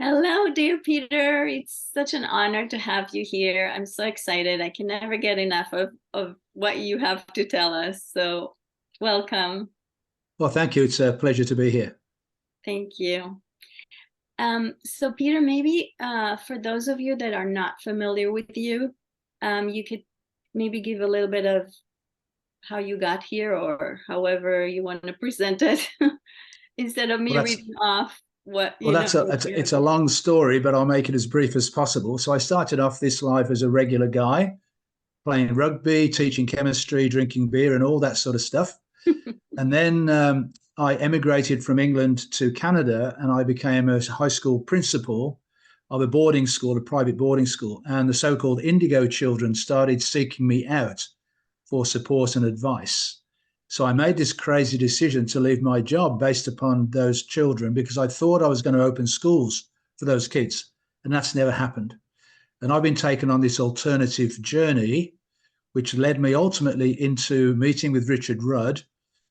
Hello, dear Peter. It's such an honor to have you here. I'm so excited. I can never get enough of what you have to tell us. So, welcome. Well, thank you. It's a pleasure to be here. Thank you. So, Peter, maybe for those of you that are not familiar with you, you could maybe give a little bit of how you got here or however you want to present it instead of Well, me that's reading off what well, you know. that's a it's a long story, but I'll make it as brief as possible. So I started off this life as a regular guy, playing rugby, teaching chemistry, drinking beer, and all that sort of stuff. And then I emigrated from England to Canada, and I became a high school principal of a boarding school, a private boarding school. And the so-called Indigo children started seeking me out for support and advice. So I made this crazy decision to leave my job based upon those children because I thought I was going to open schools for those kids, and that's never happened. And I've been taken on this alternative journey, which led me ultimately into meeting with Richard Rudd,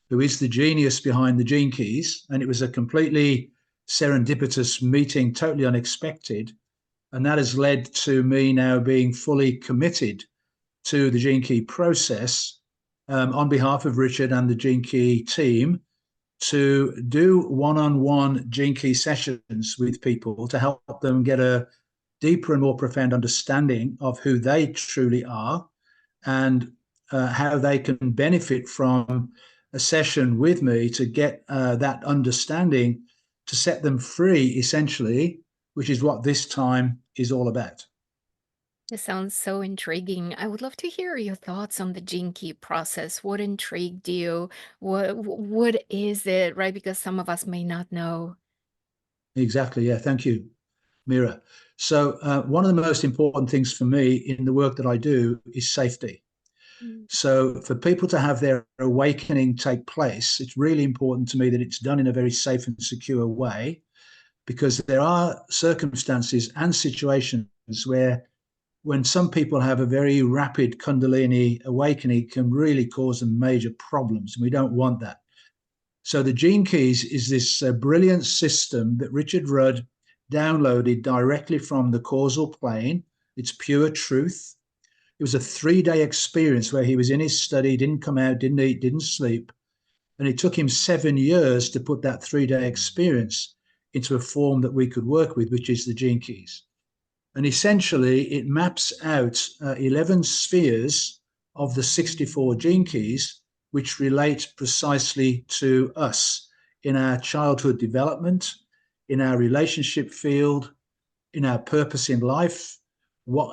who is the genius behind the Gene Keys. And it was a completely serendipitous meeting, totally unexpected. And that has led to me now being fully committed to the Gene Key process on behalf of Richard and the Gene Key team to do one-on-one Gene Key sessions with people to help them get a deeper and more profound understanding of who they truly are and how they can benefit from a session with me to get that understanding to set them free, essentially, which is what this time is all about. This sounds so intriguing. I would love to hear your thoughts on the gene key process. What intrigued you? What is it, right? Because some of us may not know. Exactly. Yeah. Thank you, Mira. So, one of the most important things for me in the work that I do is safety. Mm. So, for people to have their awakening take place, it's really important to me that it's done in a very safe and secure way because there are circumstances and situations where when some people have a very rapid Kundalini awakening, it can really cause them major problems. And we don't want that. So the Gene Keys is this brilliant system that Richard Rudd downloaded directly from the causal plane. It's pure truth. It was a 3-day experience where he was in his study, didn't come out, didn't eat, didn't sleep. And it took him 7 years to put that 3-day experience into a form that we could work with, which is the Gene Keys. And essentially, it maps out 11 spheres of the 64 gene keys, which relate precisely to us in our childhood development, in our relationship field, in our purpose in life,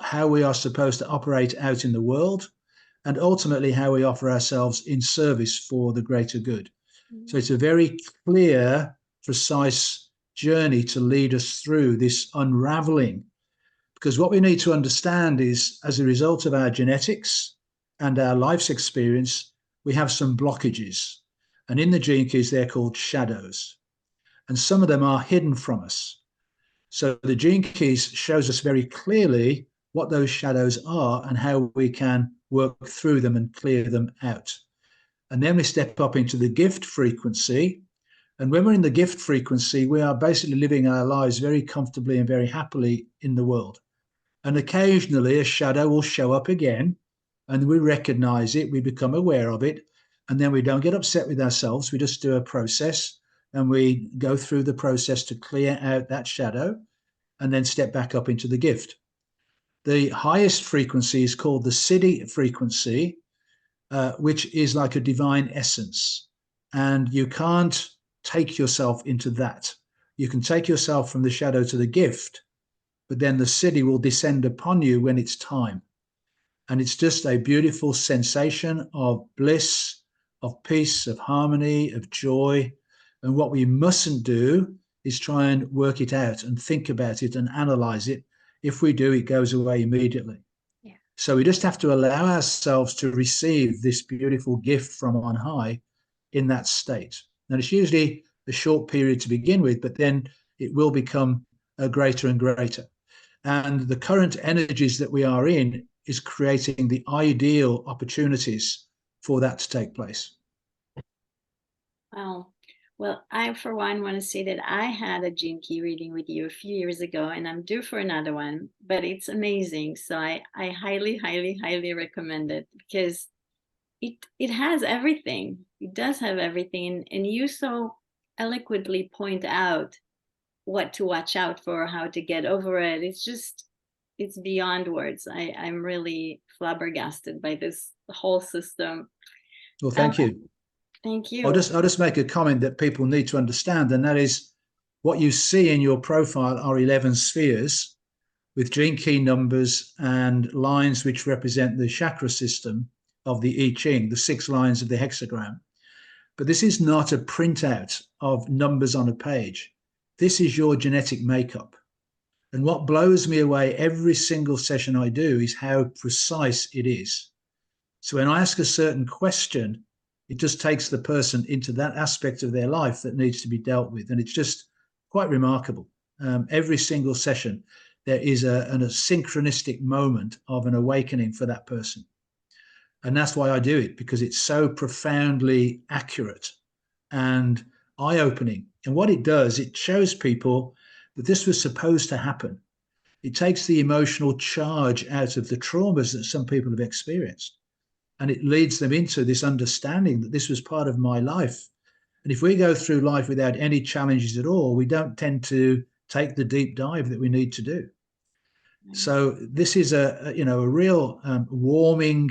how we are supposed to operate out in the world, and ultimately how we offer ourselves in service for the greater good. Mm. So it's a very clear, precise journey to lead us through this unraveling, because what we need to understand is, as a result of our genetics and our life's experience, we have some blockages. And in the gene keys, they're called shadows. And some of them are hidden from us. So the gene keys shows us very clearly what those shadows are and how we can work through them and clear them out. And then we step up into the gift frequency. And when we're in the gift frequency, we are basically living our lives very comfortably and very happily in the world. And occasionally a shadow will show up again and we recognize it, we become aware of it, and then we don't get upset with ourselves. We just do a process and we go through the process to clear out that shadow and then step back up into the gift. The highest frequency is called the Siddhi frequency, which is like a divine essence. And you can't take yourself into that. You can take yourself from the shadow to the gift, but then the Siddhi will descend upon you when it's time. And it's just a beautiful sensation of bliss, of peace, of harmony, of joy. And what we mustn't do is try and work it out and think about it and analyze it. If we do, it goes away immediately. Yeah. So we just have to allow ourselves to receive this beautiful gift from on high in that state. Now, it's usually a short period to begin with, but then it will become greater and greater. And the current energies that we are in is creating the ideal opportunities for that to take place. Wow. Well, I, for one, want to say that I had a gene key reading with you a few years ago, and I'm due for another one, but it's amazing. So I highly, highly, highly recommend it because it has everything. It does have everything. And you so eloquently point out what to watch out for, how to get over it. It's beyond words. I'm really flabbergasted by this whole system. Well, Um, thank you. thank I'll you. just make a comment that people need to understand, and that is what you see in your profile are 11 spheres with gene key numbers and lines which represent the chakra system of the I Ching, the 6 lines of the hexagram. But this is not a printout of numbers on a page. This is your genetic makeup. And what blows me away every single session I do is how precise it is. So when I ask a certain question, it just takes the person into that aspect of their life that needs to be dealt with. And it's just quite remarkable. Every single session, there is a synchronistic moment of an awakening for that person. And that's why I do it, because it's so profoundly accurate and eye-opening. And what it does, it shows people that this was supposed to happen. It takes the emotional charge out of the traumas that some people have experienced. And it leads them into this understanding that this was part of my life. And if we go through life without any challenges at all, we don't tend to take the deep dive that we need to do. So this is a real warming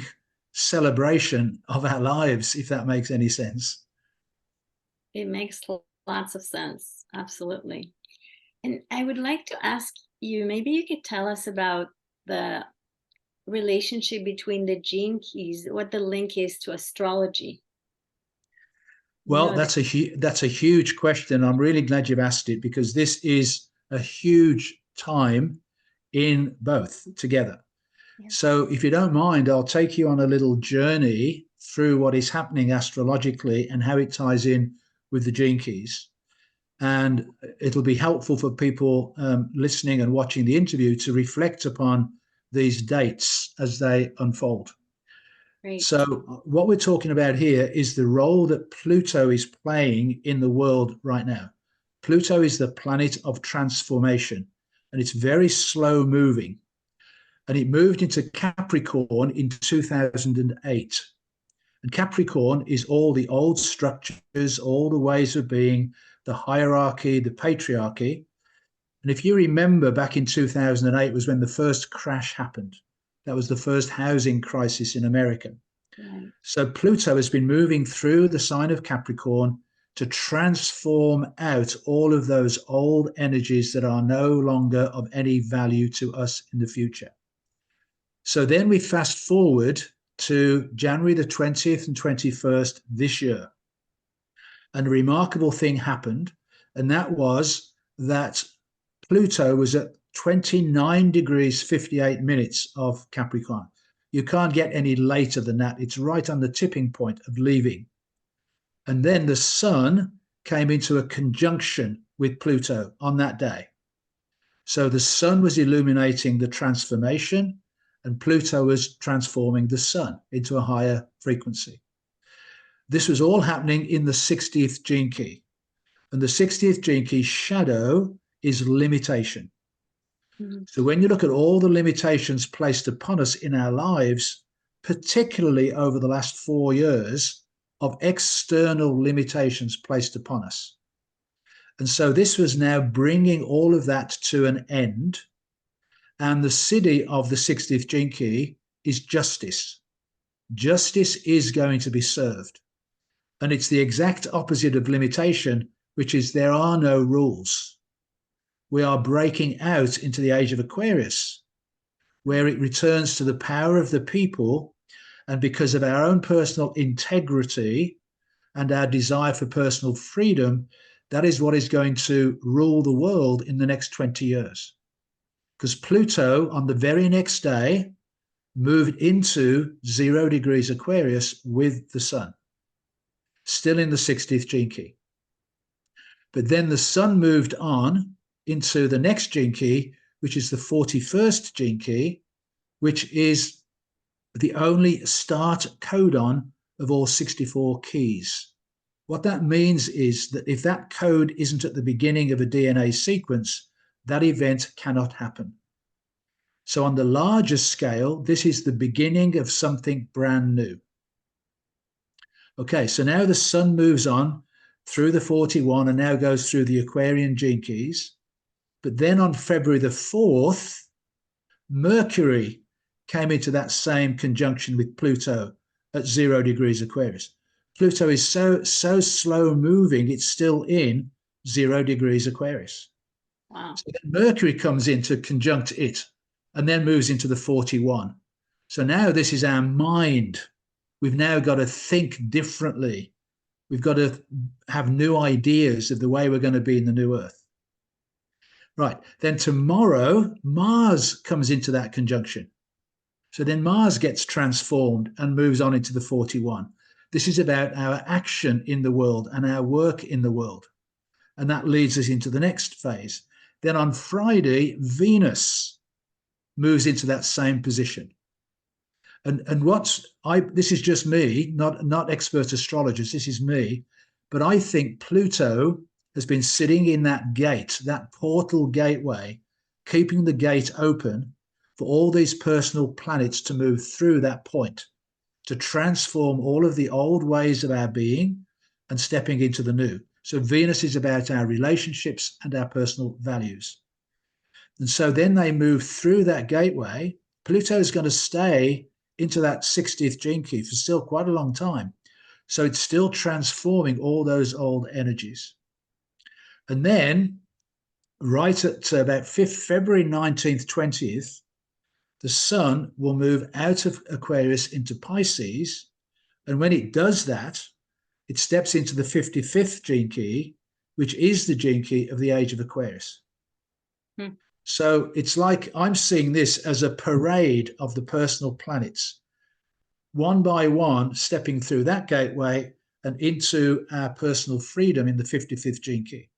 celebration of our lives, if that makes any sense. It makes lots of sense. Absolutely. And I would like to ask you, maybe you could tell us about the relationship between the gene keys, what the link is to astrology. Well, that's a huge question. I'm really glad you've asked it, because this is a huge time in both together. Yeah. So if you don't mind, I'll take you on a little journey through what is happening astrologically and how it ties in with the gene keys. And it'll be helpful for people listening and watching the interview to reflect upon these dates as they unfold. Great. So what we're talking about here is the role that Pluto is playing in the world right now. Pluto is the planet of transformation, and it's very slow moving. And it moved into Capricorn in 2008. And Capricorn is all the old structures, all the ways of being, the hierarchy, the patriarchy. And if you remember, back in 2008 was when the first crash happened. That was the first housing crisis in America. Right. So Pluto has been moving through the sign of Capricorn to transform out all of those old energies that are no longer of any value to us in the future. So then we fast forward to January the 20th and 21st this year. And a remarkable thing happened, and that was that Pluto was at 29 degrees 58 minutes of Capricorn. You can't get any later than that. It's right on the tipping point of leaving. And then the sun came into a conjunction with Pluto on that day. So the sun was illuminating the transformation, and Pluto was transforming the sun into a higher frequency. This was all happening in the 60th gene key. And the 60th gene key shadow is limitation. Mm-hmm. So when you look at all the limitations placed upon us in our lives, particularly over the last 4 years of external limitations placed upon us. And so this was now bringing all of that to an end. And the siddhi of the 60th gene key is justice. Justice is going to be served. And it's the exact opposite of limitation, which is there are no rules. We are breaking out into the age of Aquarius, where it returns to the power of the people. And because of our own personal integrity and our desire for personal freedom, that is what is going to rule the world in the next 20 years. Because Pluto, on the very next day, moved into 0 degrees Aquarius with the sun, still in the 60th gene key. But then the sun moved on into the next gene key, which is the 41st gene key, which is the only start codon of all 64 keys. What that means is that if that code isn't at the beginning of a DNA sequence, that event cannot happen. So on the larger scale, this is the beginning of something brand new. Okay, so now the sun moves on through the 41 and now goes through the Aquarian gene keys. But then on February the 4th, Mercury came into that same conjunction with Pluto at 0 degrees Aquarius. Pluto is so slow moving, it's still in 0 degrees Aquarius. Wow. So then Mercury comes in to conjunct it and then moves into the 41. So now this is our mind. We've now got to think differently. We've got to have new ideas of the way we're going to be in the new Earth. Right, then tomorrow, Mars comes into that conjunction. So then Mars gets transformed and moves on into the 41. This is about our action in the world and our work in the world. And that leads us into the next phase. Then on Friday, Venus moves into that same position. And this is just me, not expert astrologers, this is me, but I think Pluto has been sitting in that gate, that portal gateway, keeping the gate open for all these personal planets to move through that point, to transform all of the old ways of our being and stepping into the new. So Venus is about our relationships and our personal values. And so then they move through that gateway. Pluto is going to stay into that 60th gene key for still quite a long time. So it's still transforming all those old energies. And then right at about February 19th, 20th, the sun will move out of Aquarius into Pisces. And when it does that, it steps into the 55th gene key, which is the gene key of the age of Aquarius. So it's like I'm seeing this as a parade of the personal planets, one by one, stepping through that gateway and into our personal freedom in the 55th gene key.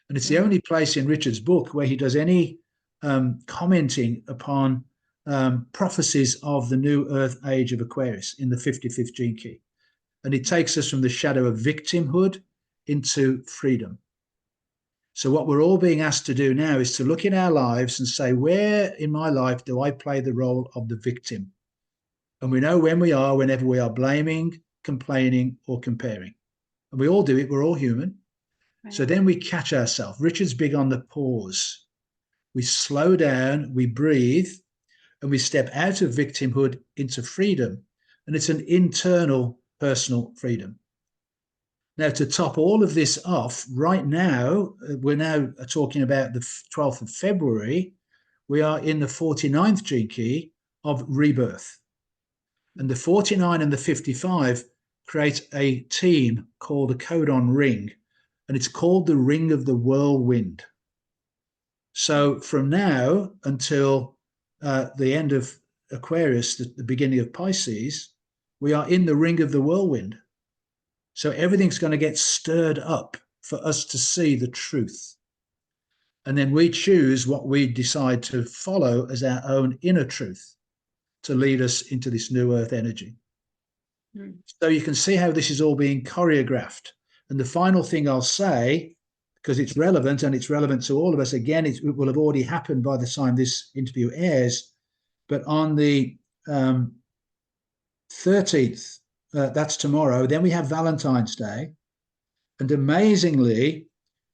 And it's the only place in Richard's book where he does any commenting upon prophecies of the new Earth age of Aquarius in the 55th gene key. And it takes us from the shadow of victimhood into freedom. So what we're all being asked to do now is to look in our lives and say, where in my life do I play the role of the victim? And we know when we are, whenever we are blaming, complaining, or comparing. And we all do it. We're all human. Right. So then we catch ourselves. Richard's big on the pause. We slow down, we breathe, and we step out of victimhood into freedom. And it's an internal personal freedom. Now, to top all of this off, right now, we're now talking about the 12th of February. We are in the 49th gene key of rebirth. And the 49 and the 55 create a team called a codon ring, and it's called the Ring of the Whirlwind. So from now until the end of Aquarius, the beginning of Pisces, we are in the Ring of the Whirlwind. So everything's going to get stirred up for us to see the truth. And then we choose what we decide to follow as our own inner truth to lead us into this new Earth energy. So you can see how this is all being choreographed. And the final thing I'll say, because it's relevant and it's relevant to all of us, again, it will have already happened by the time this interview airs, but on the 13th, that's tomorrow, then we have Valentine's Day. And amazingly,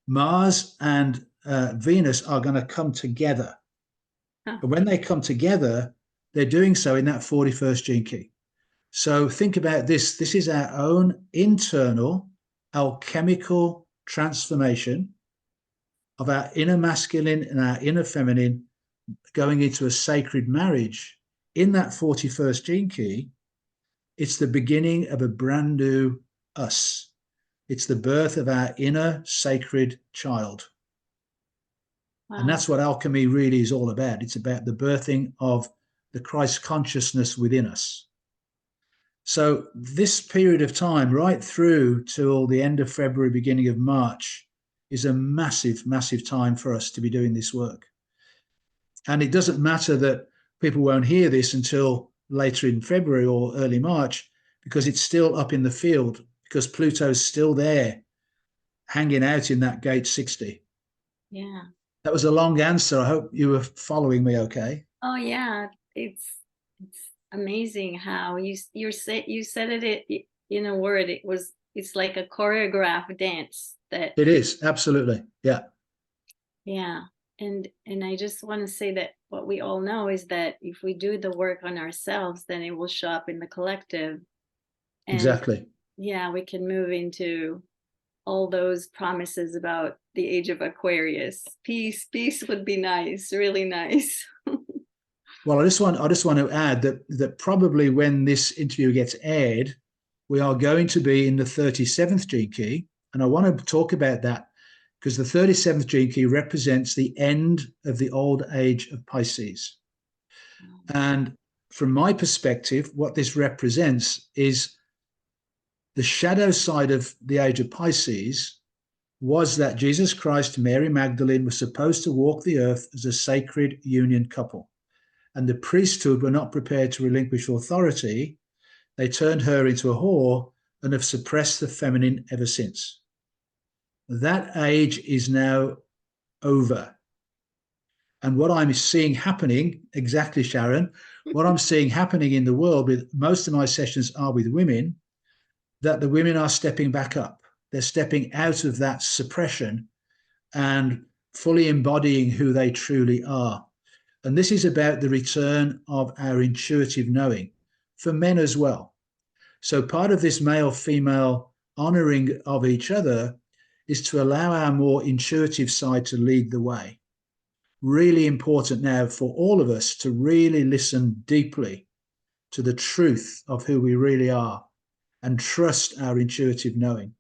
Mars and Venus are going to come together. And when they come together, they're doing so in that 41st gene key. So think about this. This is our own internal alchemical transformation of our inner masculine and our inner feminine going into a sacred marriage in that 41st gene key. It's the beginning of a brand new us. It's the birth of our inner sacred child. Wow. And that's what alchemy really is all about. It's about the birthing of the Christ consciousness within us. So this period of time, right through till the end of February, beginning of March, is a massive, massive time for us to be doing this work. And it doesn't matter that people won't hear this until later in February or early March, because it's still up in the field because Pluto's still there, hanging out in that gate 60. Yeah. That was a long answer. I hope you were following me okay. Oh yeah, it's amazing how you said it in a word. It's like a choreographed dance that. It is, absolutely. Yeah. Yeah. And I just want to say that what we all know is that if we do the work on ourselves, then it will show up in the collective. And Exactly. yeah, we can move into all those promises about the age of Aquarius. Peace would be nice, really nice. Well, I just want to add that probably when this interview gets aired, we are going to be in the 37th gene key, and I want to talk about that because the 37th gene key represents the end of the old age of Pisces. And from my perspective, what this represents is the shadow side of the age of Pisces was that Jesus Christ and Mary Magdalene were supposed to walk the earth as a sacred union couple. And the priesthood were not prepared to relinquish authority. They turned her into a whore and have suppressed the feminine ever since. That age is now over. And what I'm seeing happening, exactly, Sharon, what I'm seeing happening in the world with most of my sessions are with women, that the women are stepping back up. They're stepping out of that suppression and fully embodying who they truly are. And this is about the return of our intuitive knowing for men as well. So part of this male-female honoring of each other is to allow our more intuitive side to lead the way. Really important now for all of us to really listen deeply to the truth of who we really are and trust our intuitive knowing.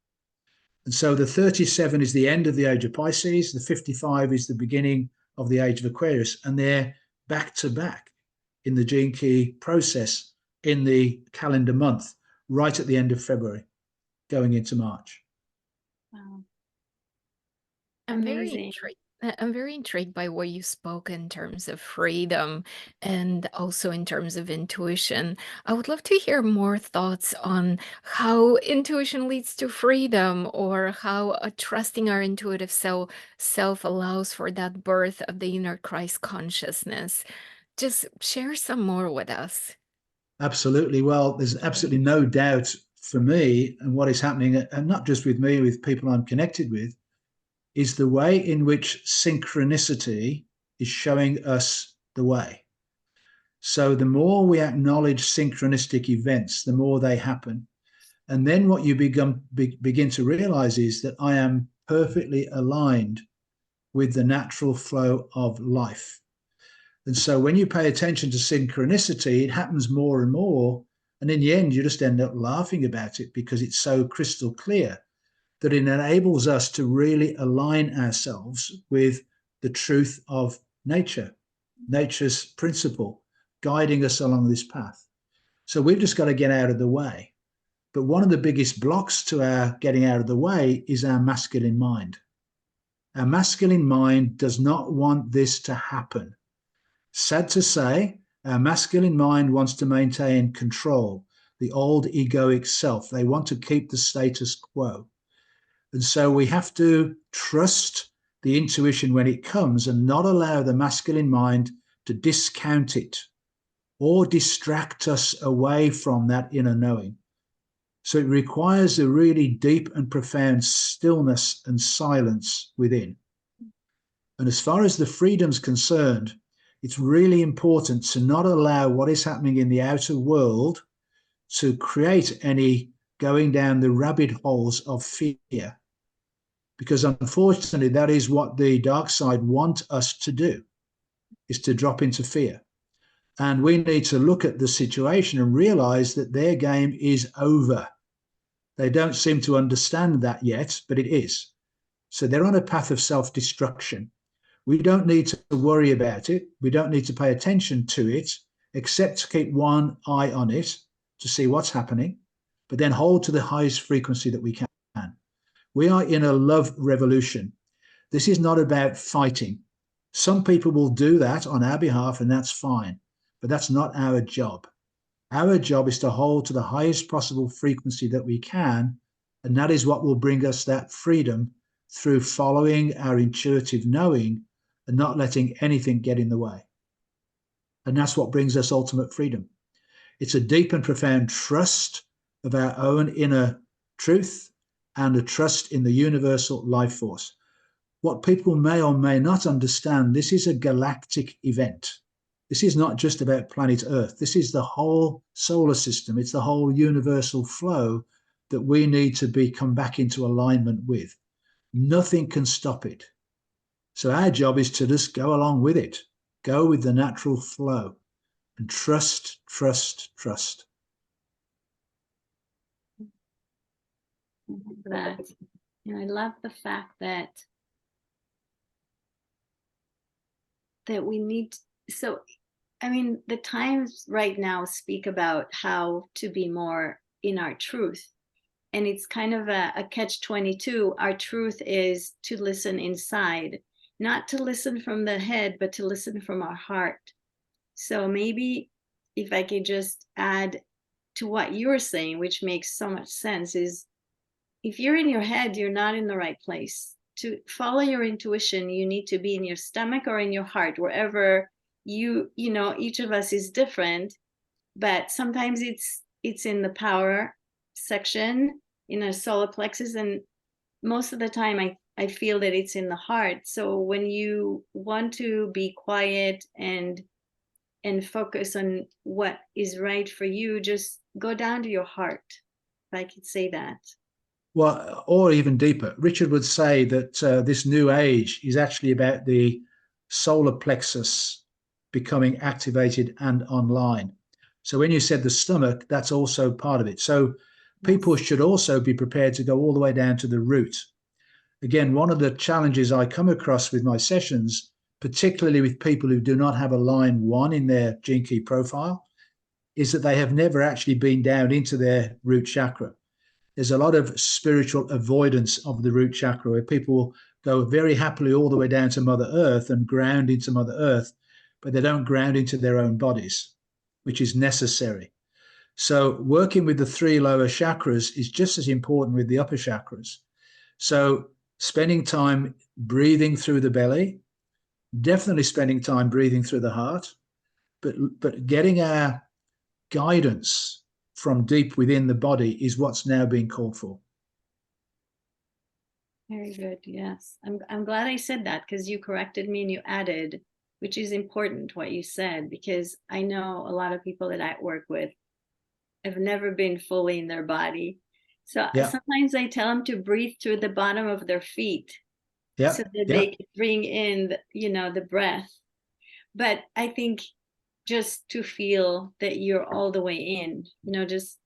And so the 37 is the end of the age of Pisces, the 55 is the beginning of the age of Aquarius, and they're back to back in the gene key process in the calendar month, right at the end of February, going into March. Wow. Amazing. Amazing. I'm very intrigued by what you spoke in terms of freedom and also in terms of intuition. I would love to hear more thoughts on how intuition leads to freedom or how trusting our intuitive self allows for that birth of the inner Christ consciousness. Just share some more with us. Absolutely. Well, there's absolutely no doubt for me, and what is happening, and not just with me, with people I'm connected with, is the way in which synchronicity is showing us the way. So the more we acknowledge synchronistic events, the more they happen. And then what you begin to realize is that I am perfectly aligned with the natural flow of life. And so when you pay attention to synchronicity, it happens more and more. And in the end, you just end up laughing about it because it's so crystal clear that it enables us to really align ourselves with the truth of nature, nature's principle, guiding us along this path. So we've just got to get out of the way. But one of the biggest blocks to our getting out of the way is our masculine mind. Our masculine mind does not want this to happen. Sad to say, our masculine mind wants to maintain control, the old egoic self. They want to keep the status quo. And so we have to trust the intuition when it comes and not allow the masculine mind to discount it or distract us away from that inner knowing. So it requires a really deep and profound stillness and silence within. And as far as the freedom's concerned, it's really important to not allow what is happening in the outer world to create any going down the rabbit holes of fear. Because unfortunately, that is what the dark side want us to do, is to drop into fear. And we need to look at the situation and realize that their game is over. They don't seem to understand that yet, but it is. So they're on a path of self-destruction. We don't need to worry about it. We don't need to pay attention to it, except to keep one eye on it to see what's happening, but then hold to the highest frequency that we can. We are in a love revolution. This is not about fighting. Some people will do that on our behalf, and that's fine, but that's not our job. Our job is to hold to the highest possible frequency that we can And that is what will bring us that freedom, through following our intuitive knowing and not letting anything get in the way. And that's what brings us ultimate freedom. It's a deep and profound trust of our own inner truth and a trust in the universal life force. What people may or may not understand, this is a galactic event. This is not just about planet Earth. This is the whole solar system. It's the whole universal flow that we need to come back into alignment with. Nothing can stop it. So our job is to just go along with it, go with the natural flow, and trust, trust, trust. That, and I love the fact that we need. So, I mean, the times right now speak about how to be more in our truth. And it's kind of a catch-22. Our truth is to listen inside, not to listen from the head, but to listen from our heart. So maybe if I could just add to what you're saying, which makes so much sense, is if you're in your head, you're not in the right place. To follow your intuition, you need to be in your stomach or in your heart, wherever you know, each of us is different, but sometimes it's in the power section, in our solar plexus, and most of the time I feel that it's in the heart. So when you want to be quiet and focus on what is right for you, just go down to your heart, if I could say that. Well, or even deeper. Richard would say that this new age is actually about the solar plexus becoming activated and online. So when you said the stomach, that's also part of it. So people should also be prepared to go all the way down to the root. Again, one of the challenges I come across with my sessions, particularly with people who do not have a line 1 in their gene key profile, is that they have never actually been down into their root chakra. There's a lot of spiritual avoidance of the root chakra, where people go very happily all the way down to Mother Earth and ground into Mother Earth, but they don't ground into their own bodies, which is necessary. So working with the 3 lower chakras is just as important with the upper chakras. So spending time breathing through the belly, definitely spending time breathing through the heart, but getting our guidance from deep within the body is what's now being called for. Very good. Yes. I'm glad I said that, because you corrected me and you added, which is important what you said, because I know a lot of people that I work with have never been fully in their body. So sometimes I tell them to breathe through the bottom of their feet, so that they can bring in, the breath. But I think just to feel that you're all the way in, just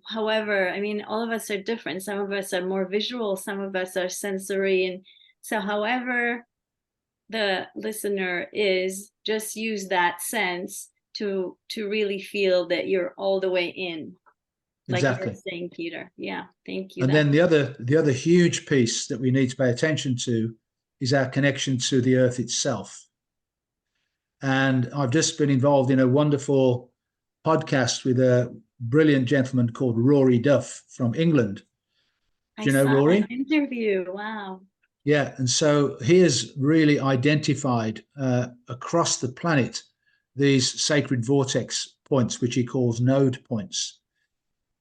however, I mean, all of us are different. Some of us are more visual, some of us are sensory. And so however the listener is, just use that sense to really feel that you're all the way in. Like you were saying, Peter. Yeah, thank you. And then the other huge piece that we need to pay attention to is our connection to the earth itself. And I've just been involved in a wonderful podcast with a brilliant gentleman called Rory Duff from England. Do you know Rory? An interview. Wow. Yeah, and so he has really identified across the planet these sacred vortex points, which he calls node points.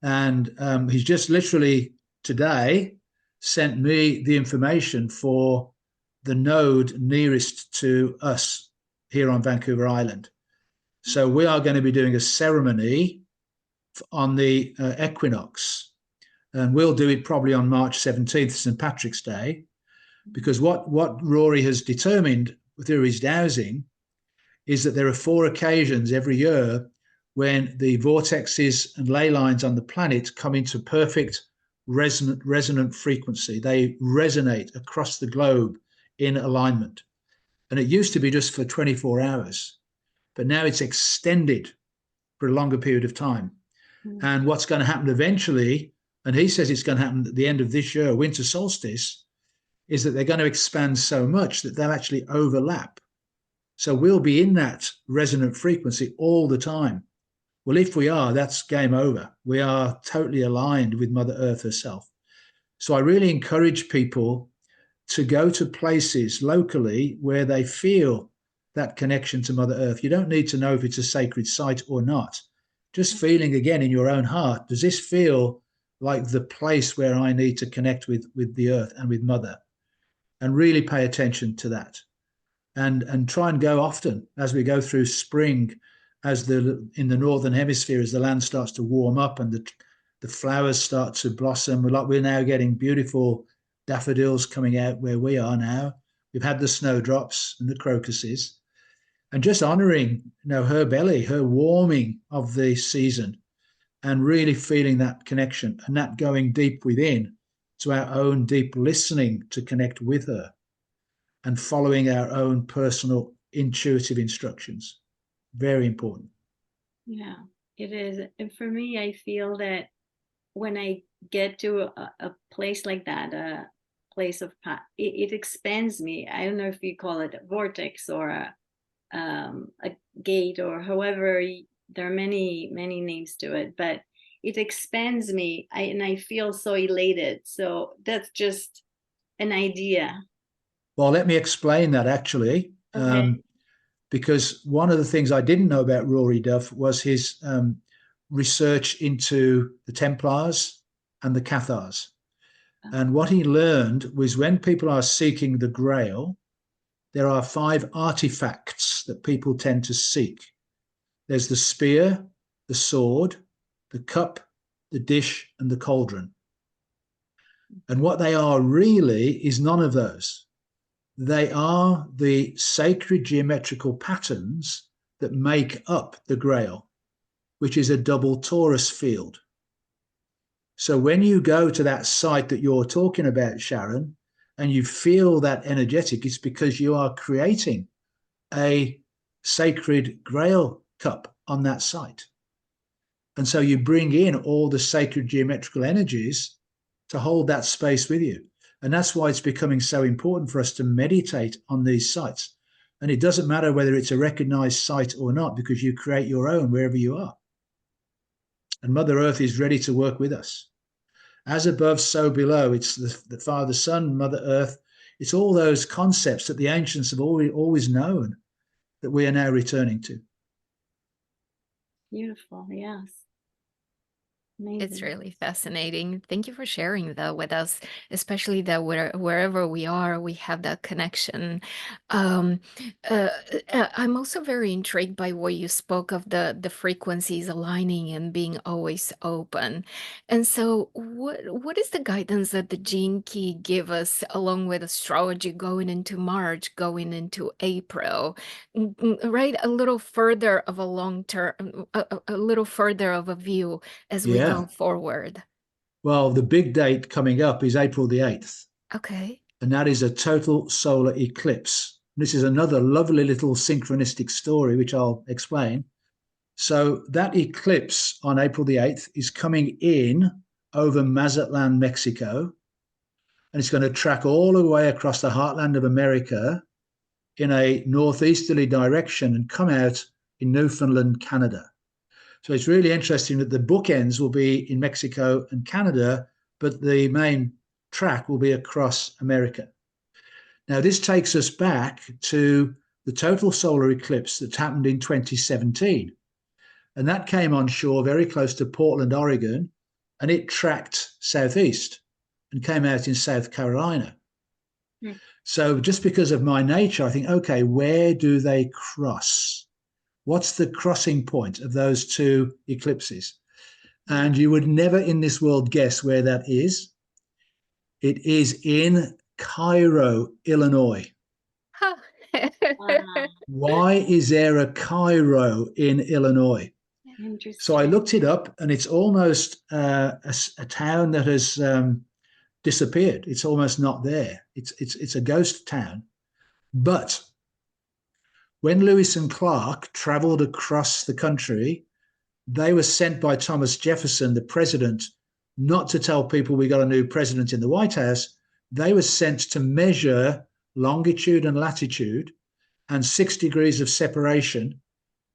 And he's just literally today sent me the information for the node nearest to us here on Vancouver Island. So we are going to be doing a ceremony on the equinox, and we'll do it probably on March 17th, St. Patrick's Day, because what Rory has determined through his dowsing is that there are 4 occasions every year when the vortexes and ley lines on the planet come into perfect resonant frequency. They resonate across the globe in alignment. And it used to be just for 24 hours, but now it's extended for a longer period of time. Mm-hmm. And what's going to happen eventually, and he says it's going to happen at the end of this year, winter solstice, is that they're going to expand so much that they'll actually overlap. So we'll be in that resonant frequency all the time. Well, if we are, that's game over. We are totally aligned with Mother Earth herself. So I really encourage people to go to places locally where they feel that connection to Mother Earth. You don't need to know if it's a sacred site or not. Just feeling again in your own heart, does this feel like the place where I need to connect with the earth and with Mother? And really pay attention to that. And try and go often as we go through spring, as in the northern hemisphere, as the land starts to warm up and the flowers start to blossom. We're now getting beautiful daffodils coming out where we are now. We've had the snowdrops and the crocuses, and just honoring, her belly, her warming of the season, and really feeling that connection and that going deep within to our own deep listening to connect with her and following our own personal intuitive instructions. Very important. Yeah, it is. And for me, I feel that when I get to a place like that, a place of it expands me. I don't know if you call it a vortex or a gate or however. There are many names to it, but it expands me. And I feel so elated. So that's just an idea. Well, let me explain that actually. Okay. Because one of the things I didn't know about Rory Duff was his research into the Templars and the Cathars. And what he learned was when people are seeking the Grail, there are 5 artifacts that people tend to seek. There's the spear, the sword, the cup, the dish, and the cauldron. And what they are really is none of those. They are the sacred geometrical patterns that make up the Grail, which is a double torus field. So when you go to that site that you're talking about, Sharon, and you feel that energetic, it's because you are creating a sacred Grail cup on that site. And so you bring in all the sacred geometrical energies to hold that space with you. And that's why it's becoming so important for us to meditate on these sites. And it doesn't matter whether it's a recognized site or not, because you create your own wherever you are. And Mother Earth is ready to work with us. As above, so below. It's the Father, Son, Mother Earth. It's all those concepts that the ancients have always known that we are now returning to. Beautiful. Yes. Amazing. It's really fascinating. Thank you for sharing that with us, especially that wherever we are, we have that connection. Um, I'm also very intrigued by what you spoke of the frequencies aligning and being always open. And so, what is the guidance that the Gene Key give us along with astrology going into March, going into April? Right, a little further of a long term, a little further of a view as we go forward. Well, the big date coming up is April the 8th. Okay. And that is a total solar eclipse. This is another lovely little synchronistic story, which I'll explain. So that eclipse on April the 8th is coming in over Mazatlan, Mexico. And it's going to track all the way across the heartland of America in a northeasterly direction and come out in Newfoundland, Canada. So it's really interesting that the bookends will be in Mexico and Canada, but the main track will be across America. Now, this takes us back to the total solar eclipse that happened in 2017. And that came on shore very close to Portland, Oregon, and it tracked southeast and came out in South Carolina. So just because of my nature, I think, okay, where do they cross? What's the crossing point of those two eclipses? And you would never in this world guess where that is. It is in Cairo, Illinois. Huh. Why is there a Cairo in Illinois? Interesting. So I looked it up, and it's almost a town that has disappeared. It's almost not there. It's a ghost town. But when Lewis and Clark traveled across the country, they were sent by Thomas Jefferson, the president, not to tell people we got a new president in the White House. They were sent to measure longitude and latitude and 6 degrees of separation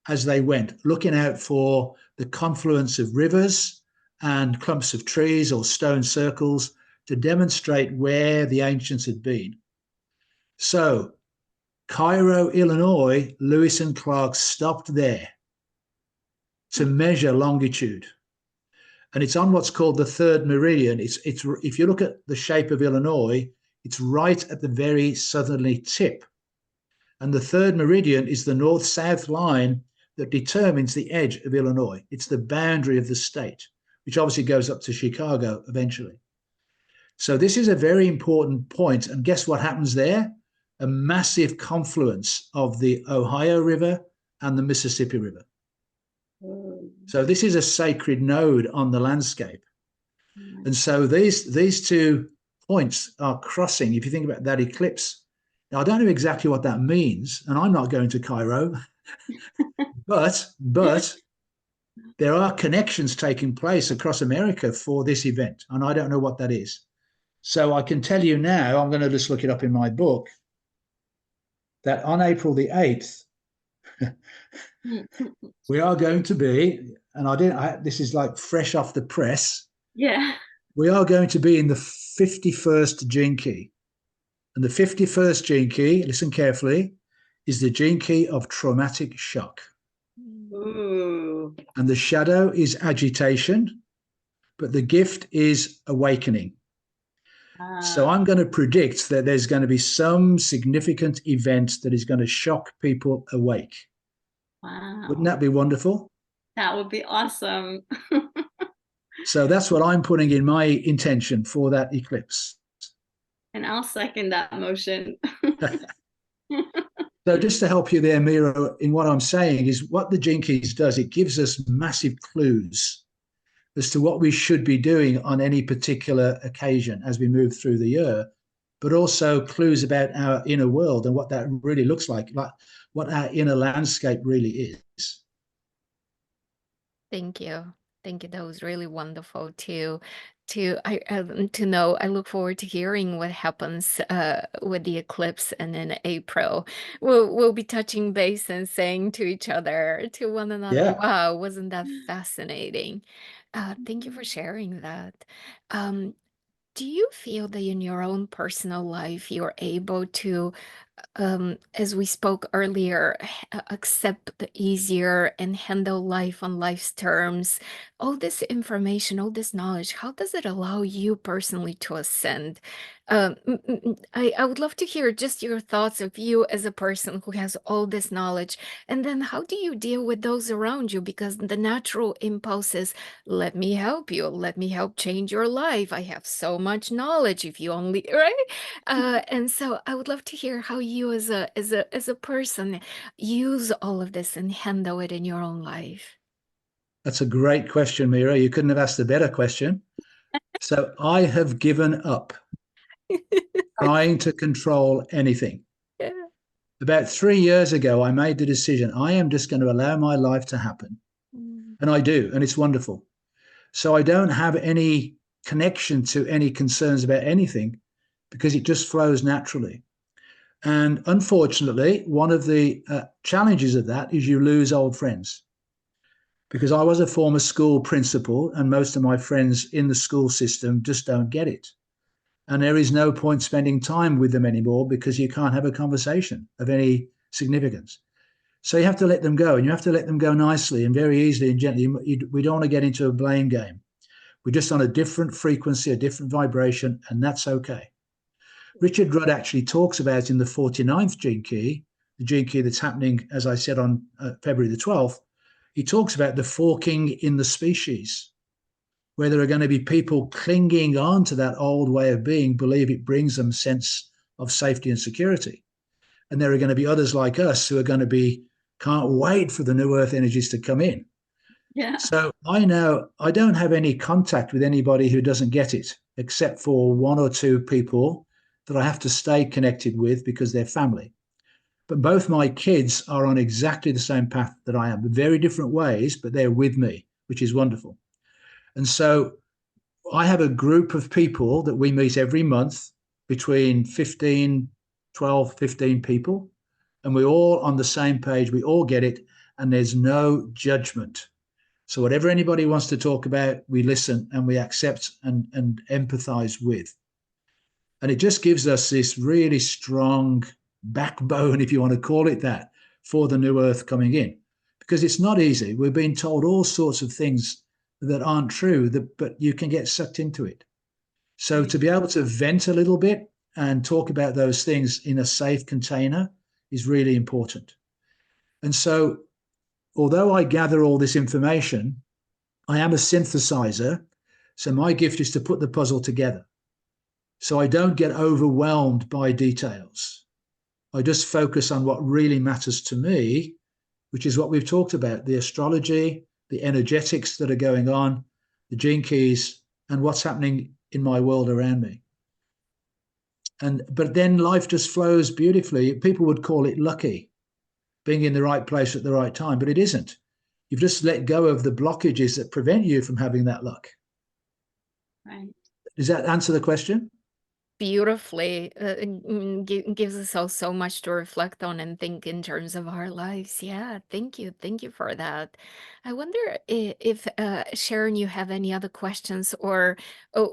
as they went, looking out for the confluence of rivers and clumps of trees or stone circles to demonstrate where the ancients had been. So, Cairo, Illinois, Lewis and Clark stopped there to measure longitude. And it's on what's called the third meridian. It's if you look at the shape of Illinois, it's right at the very southerly tip. And the third meridian is the north-south line that determines the edge of Illinois. It's the boundary of the state, which obviously goes up to Chicago eventually. So this is a very important point. And guess what happens there? A massive confluence of the Ohio River and the Mississippi River. So this is a sacred node on the landscape. And so these two points are crossing. If you think about that eclipse, now I don't know exactly what that means, and I'm not going to Cairo, but there are connections taking place across America for this event, and I don't know what that is. So I can tell you now, I'm going to just look it up in my book, that on April the 8th, we are going to be, and this is like fresh off the press. Yeah. We are going to be in the 51st gene key. And the 51st gene key, listen carefully, is the gene key of traumatic shock. Ooh. And the shadow is agitation, but the gift is awakening. So I'm going to predict that there's going to be some significant event that is going to shock people awake. Wow. Wouldn't that be wonderful? That would be awesome. So that's what I'm putting in my intention for that eclipse. And I'll second that motion. So just to help you there, Mira, in what I'm saying is what the Gene Keys does, it gives us massive clues as to what we should be doing on any particular occasion as we move through the year, but also clues about our inner world and what that really looks like what our inner landscape really is. Thank you. Thank you. That was really wonderful to know. I look forward to hearing what happens with the eclipse, and in April we'll be touching base and saying to each other, to one another, Yeah. wow, wasn't that fascinating? Thank you for sharing that. Do you feel that in your own personal life you're able to, as we spoke earlier, accept the easier and handle life on life's terms? All this information, all this knowledge, how does it allow you personally to ascend? I would love to hear just your thoughts of you as a person who has all this knowledge. And then how do you deal with those around you? Because the natural impulse is, let me help you. Let me help change your life. I have so much knowledge if you only, right? And so I would love to hear how you as a person use all of this and handle it in your own life. That's a great question, Mira. You couldn't have asked a better question. So I have given up trying to control anything. Yeah. About 3 years ago, I made the decision, I am just going to allow my life to happen. And I do, and it's wonderful. So I don't have any connection to any concerns about anything because it just flows naturally. And unfortunately, one of the challenges of that is you lose old friends. Because I was a former school principal and most of my friends in the school system just don't get it. And there is no point spending time with them anymore because you can't have a conversation of any significance. So you have to let them go, and you have to let them go nicely and very easily and gently. We don't want to get into a blame game. We're just on a different frequency, a different vibration, and that's okay. Richard Rudd actually talks about in the 49th gene key, the gene key that's happening, as I said, on February the 12th, he talks about the forking in the species, where there are going to be people clinging on to that old way of being, believe it brings them sense of safety and security. And there are going to be others like us who are going to be, can't wait for the new earth energies to come in. Yeah. So I know I don't have any contact with anybody who doesn't get it, except for one or two people that I have to stay connected with because they're family. But both my kids are on exactly the same path that I am, very different ways, but they're with me, which is wonderful. And so I have a group of people that we meet every month, between 12, 15 people, and we're all on the same page. We all get it, and there's no judgment. So whatever anybody wants to talk about, we listen and we accept and empathize with. And it just gives us this really strong backbone, if you want to call it that, for the new earth coming in. Because it's not easy. We're being told all sorts of things that aren't true, but you can get sucked into it. So to be able to vent a little bit and talk about those things in a safe container is really important. And so, although I gather all this information, I am a synthesizer. So my gift is to put the puzzle together. So I don't get overwhelmed by details. I just focus on what really matters to me, which is what we've talked about, the astrology, the energetics that are going on, the gene keys, and what's happening in my world around me. But then life just flows beautifully. People would call it lucky, being in the right place at the right time, but it isn't. You've just let go of the blockages that prevent you from having that luck. Right. Does that answer the question? Beautifully. Gives us all so much to reflect on and think in terms of our lives. Yeah, thank you. Thank you for that. I wonder if Sharon, you have any other questions, or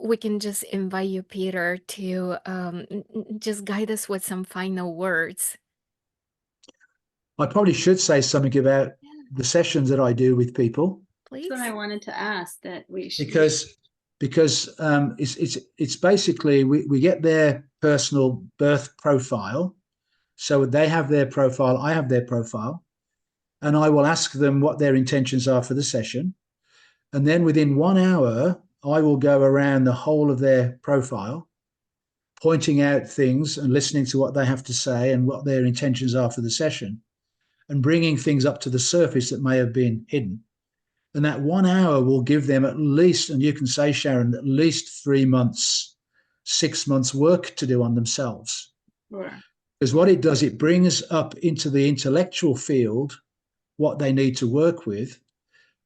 we can just invite you, Peter, to just guide us with some final words. I probably should say something about the sessions that I do with people. Please. That's what I wanted to ask, that we should. Because it's basically we get their personal birth profile. So they have their profile, I have their profile, and I will ask them what their intentions are for the session. And then within 1 hour, I will go around the whole of their profile, pointing out things and listening to what they have to say and what their intentions are for the session, and bringing things up to the surface that may have been hidden. And that 1 hour will give them at least, and you can say, Sharon, at least 3 months, 6 months work to do on themselves. Sure. Because what it does, it brings up into the intellectual field what they need to work with.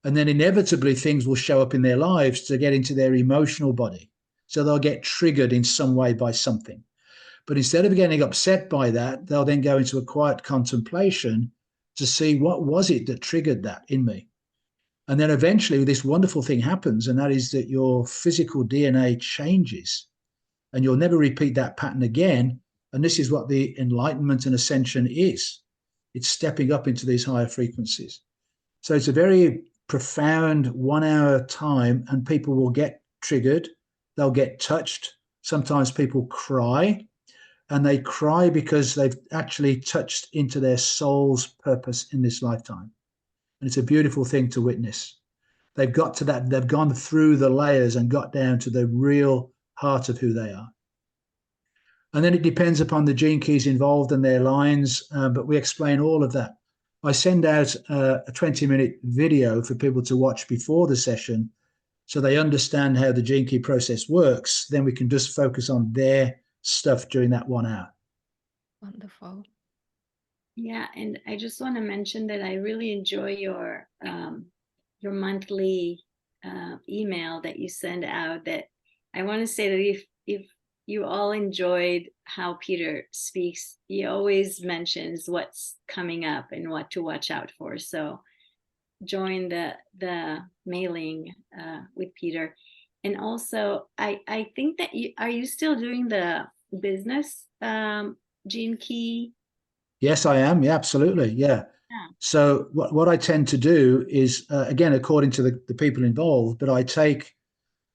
And then inevitably things will show up in their lives to get into their emotional body. So they'll get triggered in some way by something. But instead of getting upset by that, they'll then go into a quiet contemplation to see what was it that triggered that in me. And then eventually this wonderful thing happens, and that is that your physical DNA changes and you'll never repeat that pattern again. And this is what the enlightenment and ascension is. It's stepping up into these higher frequencies. So it's a very profound 1 hour time, and people will get triggered. They'll get touched. Sometimes people cry, and they cry because they've actually touched into their soul's purpose in this lifetime. And it's a beautiful thing to witness. They've got to that, they've gone through the layers and got down to the real heart of who they are. And then it depends upon the gene keys involved and their lines, but we explain all of that. I send out a 20-minute video for people to watch before the session so they understand how the gene key process works. Then we can just focus on their stuff during that 1 hour. Wonderful. Yeah, and I just want to mention that I really enjoy your monthly email that you send out. That I want to say that if you all enjoyed how Peter speaks, he always mentions what's coming up and what to watch out for. So join the mailing with Peter. And also, I think that are you still doing the business gene key? Yes, I am. Yeah, absolutely. Yeah. So what I tend to do is, again, according to the people involved, but I take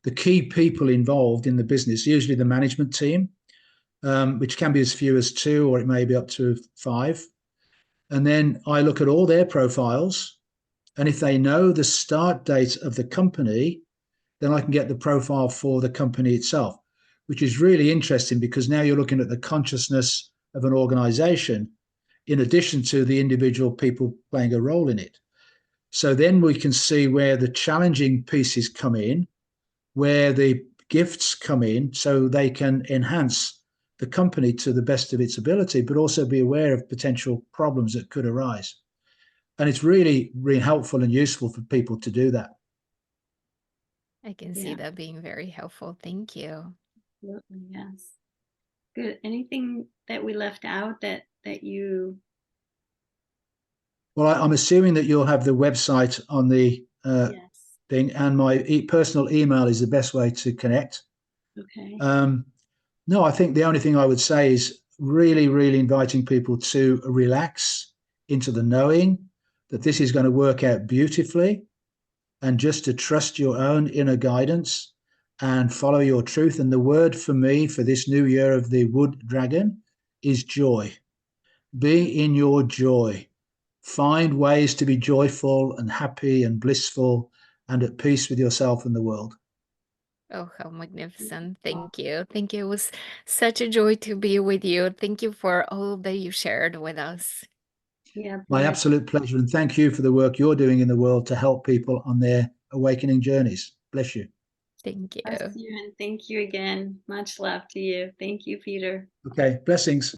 the key people involved in the business, usually the management team, which can be as few as 2 or it may be up to 5. And then I look at all their profiles. And if they know the start date of the company, then I can get the profile for the company itself, which is really interesting because now you're looking at the consciousness of an organization in addition to the individual people playing a role in it. So then we can see where the challenging pieces come in, where the gifts come in, so they can enhance the company to the best of its ability, but also be aware of potential problems that could arise. And it's really, really helpful and useful for people to do that. I can see that being very helpful. Thank you. Absolutely, yes. Good. Anything that we left out that you? Well, I'm assuming that you'll have the website on the Yes. thing, and my personal email is the best way to connect. Okay. No, I think the only thing I would say is really, really inviting people to relax into the knowing that this is going to work out beautifully, and just to trust your own inner guidance and follow your truth. And the word for me for this new year of the wood dragon is joy. Be in your joy. Find ways to be joyful and happy and blissful and at peace with yourself and the world. Oh, how magnificent. Thank you. Thank you. It was such a joy to be with you. Thank you for all that you shared with us. Yeah. My bless. absolute pleasure. And thank you for the work you're doing in the world to help people on their awakening journeys. Bless you. Thank you. Bless you, and thank you again. Much love to you. Thank you, Peter. Okay, blessings.